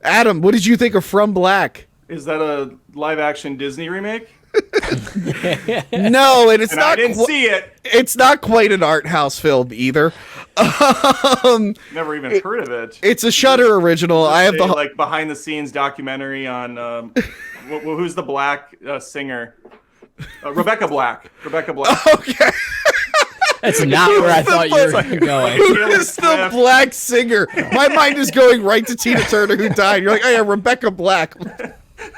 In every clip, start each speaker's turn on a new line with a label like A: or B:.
A: Adam, what did you think of From Black?
B: Is that a live-action Disney remake?
A: No, and it's
B: And
A: not.
B: I didn't see it.
A: It's not quite an art house film either.
B: Never even heard of it.
A: It's a Shudder original. I have the
B: like behind-the-scenes documentary on who's the black singer? Rebecca Black. Rebecca Black.
A: Okay.
C: That's not where I thought you were going.
A: Who is the black singer? My mind is going right to Tina Turner, who died. You're like, oh yeah, Rebecca Black.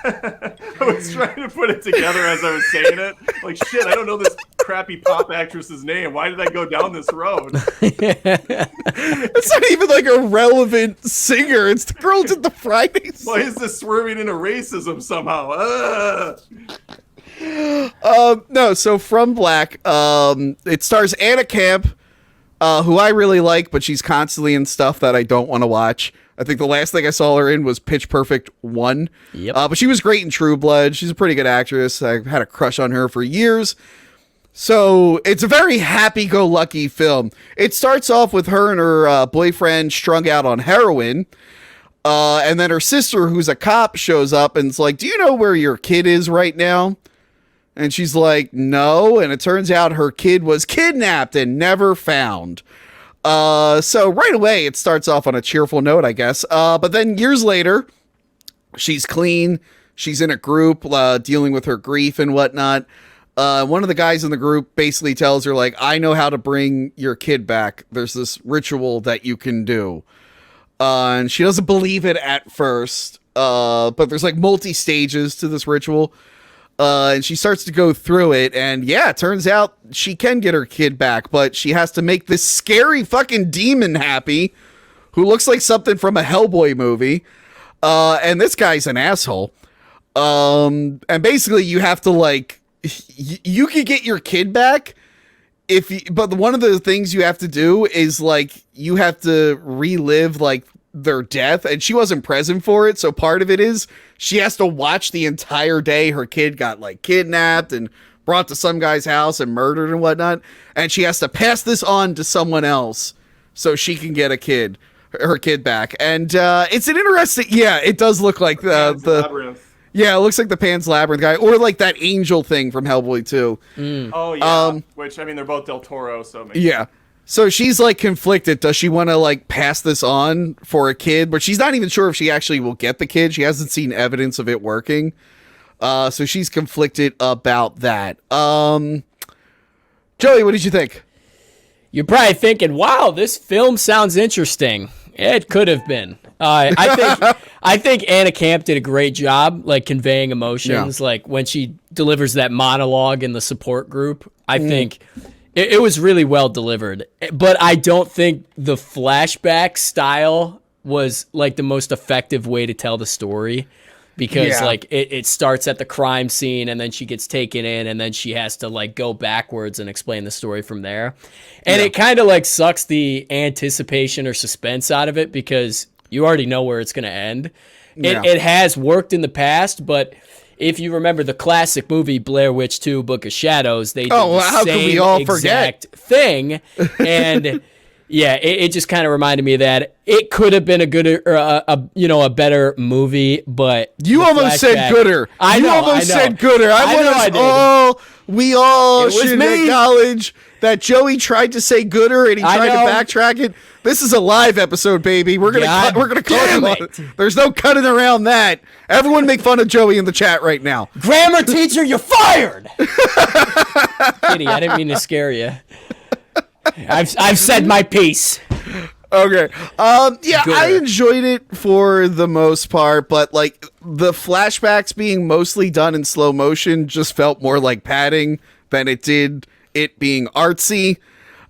B: I was trying to put it together as I was saying it. Like, shit, I don't know this crappy pop actress's name. Why did I go down this road?
A: It's not even like a relevant singer. It's the girl who did the Fridays.
B: Why is this swerving into racism somehow?
A: No, so From Black, it stars Anna Camp, who I really like, but she's constantly in stuff that I don't want to watch. I think the last thing I saw her in was Pitch Perfect 1.
C: Yep.
A: But she was great in True Blood. She's a pretty good actress. I had a crush on her for years. So it's a very happy-go-lucky film. It starts off with her and her boyfriend strung out on heroin. And then her sister, who's a cop, shows up and is like, do you know where your kid is right now? And she's like, no. And it turns out her kid was kidnapped and never found. So right away, it starts off on a cheerful note, I guess. But then years later, she's clean. She's in a group dealing with her grief and whatnot. One of the guys in the group basically tells her, like, I know how to bring your kid back. There's this ritual that you can do. And she doesn't believe it at first. But there's like multi-stages to this ritual. And she starts to go through it, and yeah, it turns out she can get her kid back, but she has to make this scary fucking demon happy, who looks like something from a Hellboy movie. And this guy's an asshole. And basically you have to like, you can get your kid back but one of the things you have to do is like, you have to relive like their death, and she wasn't present for it, so part of it is she has to watch the entire day her kid got like kidnapped and brought to some guy's house and murdered and whatnot, and she has to pass this on to someone else so she can get her kid back. And it's an interesting, it does look like the
B: Labyrinth.
A: Yeah, it looks like the Pan's Labyrinth guy, or like that angel thing from Hellboy 2.
B: Oh yeah, which I mean they're both Del Toro, so
A: yeah. So she's like conflicted. Does she want to like pass this on for a kid? But she's not even sure if she actually will get the kid. She hasn't seen evidence of it working. So she's conflicted about that. Joey, what did you think?
C: You're probably thinking, wow, this film sounds interesting. It could have been. I think Anna Camp did a great job, like conveying emotions. Yeah. Like when she delivers that monologue in the support group, I think it was really well delivered. But I don't think the flashback style was like the most effective way to tell the story. Because like it starts at the crime scene and then she gets taken in and then she has to like go backwards and explain the story from there. And it kind of like sucks the anticipation or suspense out of it because you already know where it's going to end. It has worked in the past, but if you remember the classic movie Blair Witch 2 Book of Shadows, they did the same exact thing. And yeah, it just kind of reminded me of that. It could have been a good, a better movie, but
A: you almost said gooder.
C: I know.
A: Said gooder. We all should acknowledge that Joey tried to say gooder and he tried to backtrack it. This is a live episode, baby. We're gonna call it. There's no cutting around that. Everyone make fun of Joey in the chat right now.
C: Grammar teacher, you're fired. Kitty, I didn't mean to scare you. I've said my piece.
A: Okay. I enjoyed it for the most part, but like the flashbacks being mostly done in slow motion just felt more like padding than it did it being artsy.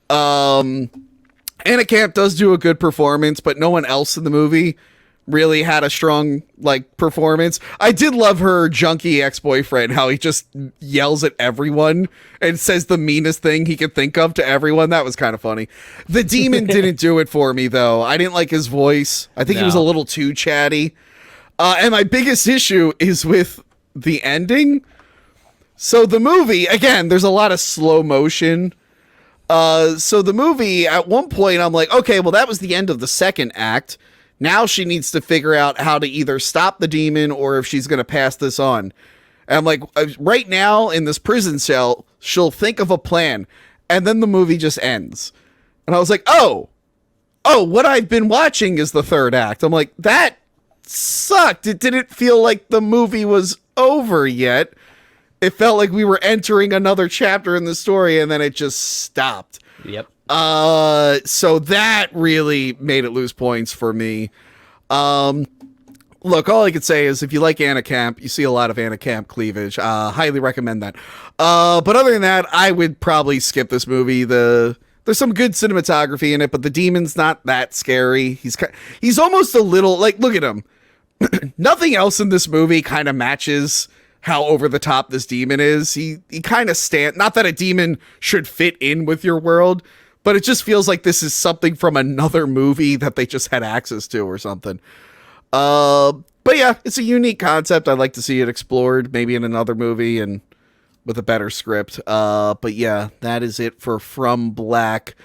A: Anna Camp does do a good performance, but no one else in the movie really had a strong like performance. I did love her junkie ex-boyfriend, how he just yells at everyone and says the meanest thing he could think of to everyone. That was kind of funny. The demon didn't do it for me though. I didn't like his voice. I think he was a little too chatty. And my biggest issue is with the ending. So the movie, again, there's a lot of slow motion. So the movie, at one point, I'm like, okay, well, that was the end of the second act. Now she needs to figure out how to either stop the demon or if she's going to pass this on. And I'm like, right now in this prison cell, she'll think of a plan, and then the movie just ends. And I was like, oh, what I've been watching is the third act. I'm like, that sucked. It didn't feel like the movie was over yet. It felt like we were entering another chapter in the story, and then it just stopped.
C: Yep.
A: So that really made it lose points for me. Look, all I could say is if you like Anna Camp, you see a lot of Anna Camp cleavage. Highly recommend that. But other than that, I would probably skip this movie. There's some good cinematography in it, but the demon's not that scary. He's almost a little like, look at him. Nothing else in this movie kind of matches how over the top this demon is. He kind of not that a demon should fit in with your world, but it just feels like this is something from another movie that they just had access to or something. But yeah, it's a unique concept. I'd like to see it explored maybe in another movie and with a better script. But yeah, that is it for From Black.